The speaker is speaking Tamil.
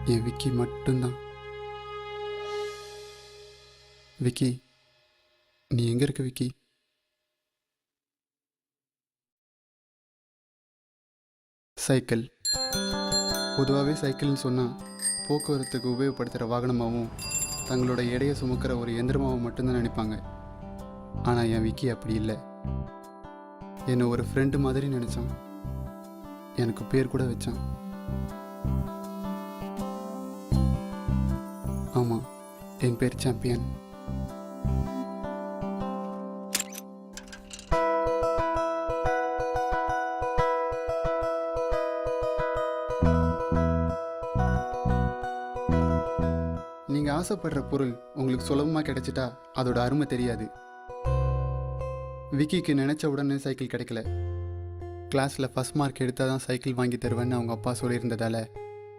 என் விக்கி மட்டும்தான். விக்கி, நீ எங்கே இருக்க விக்கி? சைக்கிள். பொதுவாகவே சைக்கிள்னு சொன்னால் போக்குவரத்துக்கு உபயோகப்படுத்துகிற வாகனமாகவும் தங்களோட எடையை சுமக்கிற ஒரு எந்திரமாகவும் மட்டும்தான் நினைப்பாங்க. ஆனால் என் விக்கி அப்படி இல்லை. என்னை ஒரு ஃப்ரெண்டு மாதிரி நினச்சான். எனக்கு பேர் கூட வச்சான். ஆமாம், என் பேர் சாம்பியன். நீங்கள் ஆசைப்படுற பொருள் உங்களுக்கு சுலபமாக கிடைச்சிட்டா அதோட அருமை தெரியாது. விக்கிக்கு நினச்ச உடனே சைக்கிள் கிடைக்கல. கிளாஸில் ஃபஸ்ட் மார்க் எடுத்தால் தான் சைக்கிள் வாங்கி தருவேன்னு அவங்க அப்பா சொல்லியிருந்ததால்